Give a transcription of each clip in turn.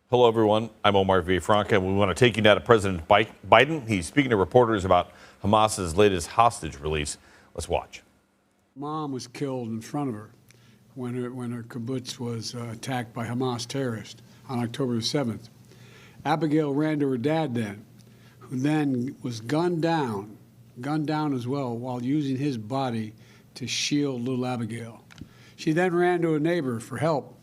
Hello, everyone. I'm Omar Villafranca, and we want to take you now to President Biden. He's speaking to reporters about Hamas's latest hostage release. Let's watch. Mom was killed in front of her when her kibbutz was attacked by Hamas terrorists on October 7th. Abigail ran to her dad then, who then was gunned down as well, while using his body to shield little Abigail. She then ran to a neighbor for help,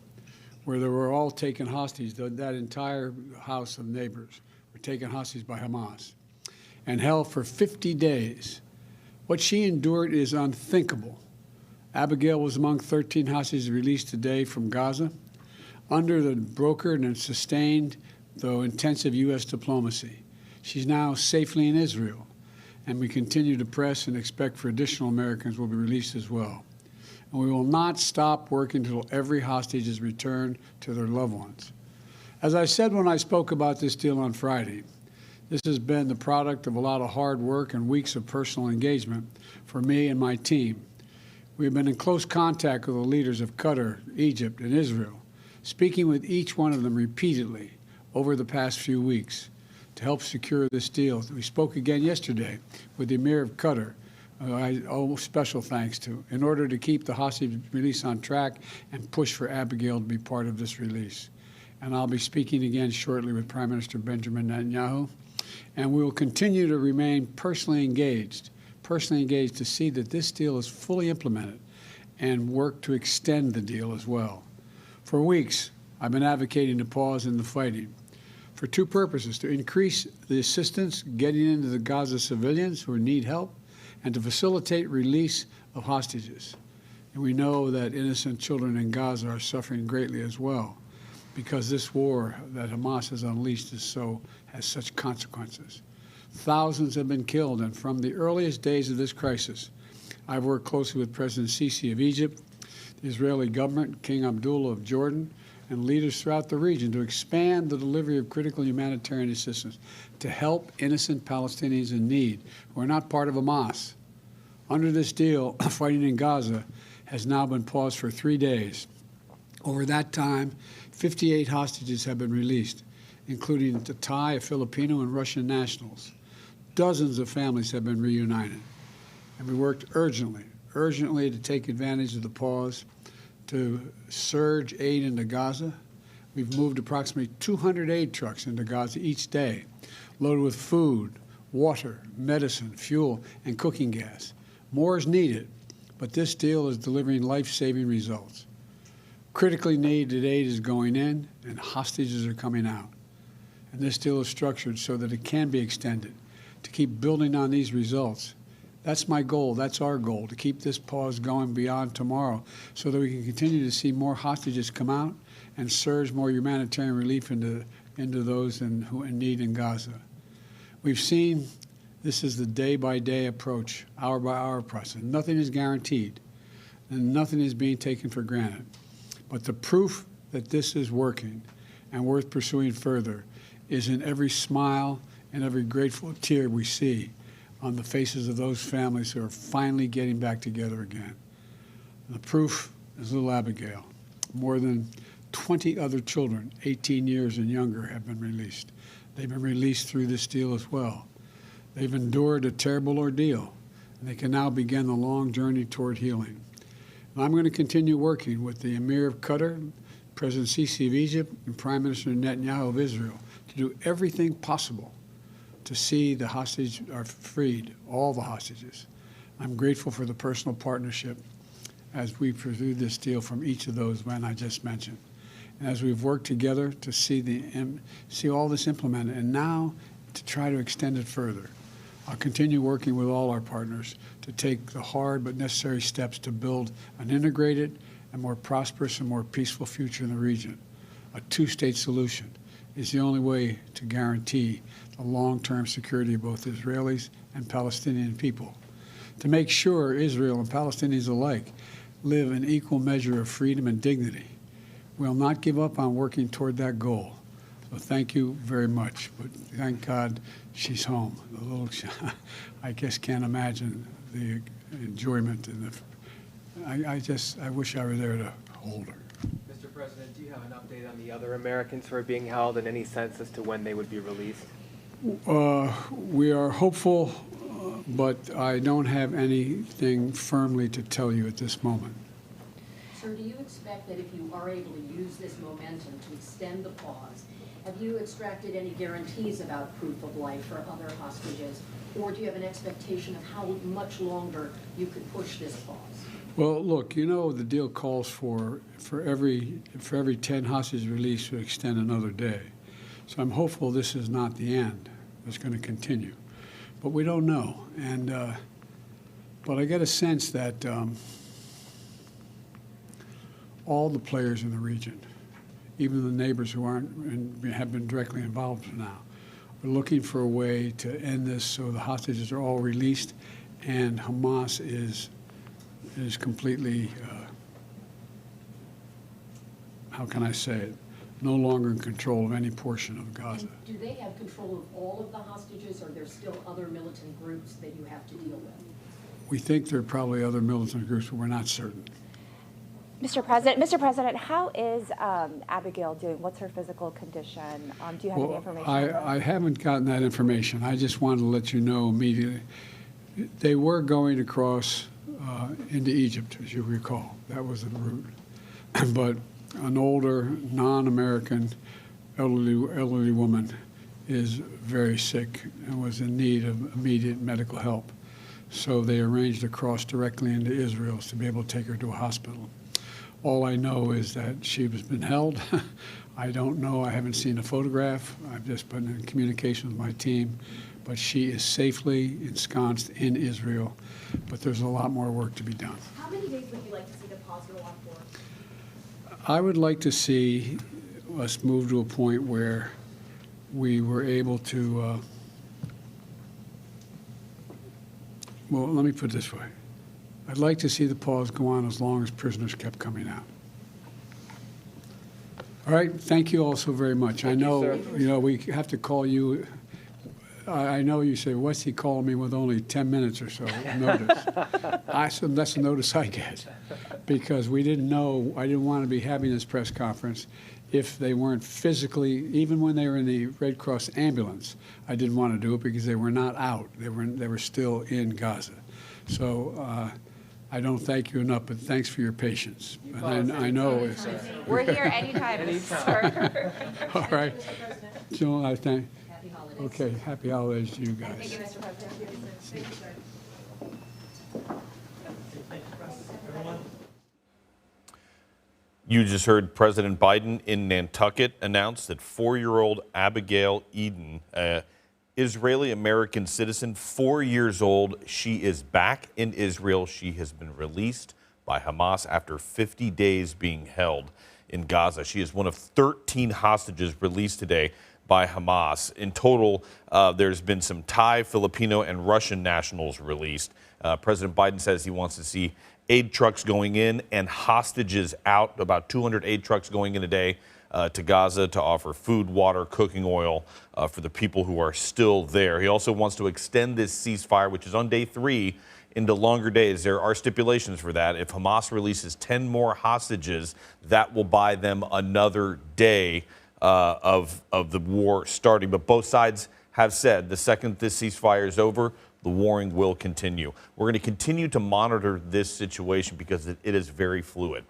where they were all taken hostage. That entire house of neighbors were taken hostage by Hamas and held for 50 days. What she endured is unthinkable. Abigail was among 13 hostages released today from Gaza under the brokered and sustained, though intensive, U.S. diplomacy. She's now safely in Israel, and we continue to press and expect for additional Americans will be released as well. And we will not stop working until every hostage is returned to their loved ones. As I said when I spoke about this deal on Friday, this has been the product of a lot of hard work and weeks of personal engagement for me and my team. We've been in close contact with the leaders of Qatar, Egypt, and Israel, speaking with each one of them repeatedly over the past few weeks to help secure this deal. We spoke again yesterday with the Emir of Qatar, I owe special thanks to, in order to keep the hostage release on track and push for Abigail to be part of this release. And I'll be speaking again shortly with Prime Minister Benjamin Netanyahu. And we will continue to remain personally engaged to see that this deal is fully implemented and work to extend the deal as well. For weeks, I've been advocating a pause in the fighting for two purposes: to increase the assistance getting into the Gaza civilians who need help, and to facilitate release of hostages. And we know that innocent children in Gaza are suffering greatly as well, because this war that Hamas has unleashed has such consequences. Thousands have been killed, and from the earliest days of this crisis, I've worked closely with President Sisi of Egypt, the Israeli government, King Abdullah of Jordan, and leaders throughout the region to expand the delivery of critical humanitarian assistance to help innocent Palestinians in need who are not part of Hamas. Under this deal, fighting in Gaza has now been paused for 3 days. Over that time, 58 hostages have been released, including a Thai, a Filipino, and Russian nationals. Dozens of families have been reunited. And we worked urgently to take advantage of the pause to surge aid into Gaza. We've moved approximately 200 aid trucks into Gaza each day, loaded with food, water, medicine, fuel, and cooking gas. More is needed, but this deal is delivering life-saving results. Critically needed aid is going in, and hostages are coming out. And this deal is structured so that it can be extended, to keep building on these results. That's my goal. That's our goal, to keep this pause going beyond tomorrow so that we can continue to see more hostages come out and surge more humanitarian relief into those who are in need in Gaza. We've seen this is the day-by-day approach, hour-by-hour process. Nothing is guaranteed, and nothing is being taken for granted. But the proof that this is working and worth pursuing further is in every smile and every grateful tear we see on the faces of those families who are finally getting back together again. The proof is little Abigail. More than 20 other children, 18 years and younger, have been released. They've been released through this deal as well. They've endured a terrible ordeal, and they can now begin the long journey toward healing. And I'm going to continue working with the Emir of Qatar, President Sisi of Egypt, and Prime Minister Netanyahu of Israel to do everything possible to see the hostages are freed, all the hostages. I'm grateful for the personal partnership as we pursue this deal from each of those men I just mentioned. And as we've worked together to see all this implemented, and now to try to extend it further. I'll continue working with all our partners to take the hard but necessary steps to build an integrated and more prosperous and more peaceful future in the region. A two-state solution is the only way to guarantee the long-term security of both Israelis and Palestinian people. To make sure Israel and Palestinians alike live in equal measure of freedom and dignity. We'll not give up on working toward that goal. So thank you very much. But thank God she's home. The little, I just can't imagine the enjoyment and I wish I were there to hold her. Mr. President, do you have an update on the other Americans who are being held and any sense as to when they would be released? We are hopeful, but I don't have anything firmly to tell you at this moment. Sir, do you expect that if you are able to use this momentum to extend the pause, have you extracted any guarantees about proof of life for other hostages, or do you have an expectation of how much longer you could push this pause? Well, look, you know the deal calls for every 10 hostages released to extend another day. So I'm hopeful this is not the end. It's going to continue, but we don't know. And but I get a sense that all the players in the region, even the neighbors who have been directly involved now, are looking for a way to end this so the hostages are all released and Hamas is completely, how can I say it, no longer in control of any portion of Gaza. And do they have control of all of the hostages, or are there still other militant groups that you have to deal with? We think there are probably other militant groups, but we're not certain. Mr. President, how is Abigail doing? What's her physical condition? Do you have any information? I haven't gotten that information. I just wanted to let you know immediately. They were going across into Egypt, as you recall. That was the route. But an older, non-American, elderly woman is very sick and was in need of immediate medical help. So they arranged to cross directly into Israel to be able to take her to a hospital. All I know is that she has been held. I don't know. I haven't seen a photograph. I've just been in communication with my team. But she is safely ensconced in Israel. But there's a lot more work to be done. How many days would you like to see the pause go on for? I would like to see us move to a point where we were able to, well, let me put it this way. I'd like to see the pause go on as long as prisoners kept coming out. All right, thank you all so very much. I know, we have to call you. I know you say, what's he calling me with only 10 minutes or so notice? I said, that's the notice I get, because we didn't know, I didn't want to be having this press conference if they weren't physically, even when they were in the Red Cross ambulance, I didn't want to do it because they were not out. They were still in Gaza. So I don't thank you enough, but thanks for your patience. And I know it's... We're here anytime, sir. All right. Jill, I thank... Happy holidays. Okay, happy holidays to you guys. Thank you, Mr. President. Thank you, sir. You just heard President Biden in Nantucket announce that 4-year-old Abigail Eden, Israeli-American citizen, 4 years old. She is back in Israel. She has been released by Hamas after 50 days being held in Gaza. She is one of 13 hostages released today by Hamas. In total, there's been some Thai, Filipino, and Russian nationals released. President Biden says he wants to see aid trucks going in and hostages out, about 200 aid trucks going in a day to Gaza to offer food, water, cooking oil for the people who are still there. He also wants to extend this ceasefire, which is on day 3, into longer days. There are stipulations for that. If Hamas releases 10 more hostages, that will buy them another day of the war starting. But both sides have said the second this ceasefire is over, the warring will continue. We're going to continue to monitor this situation because it is very fluid.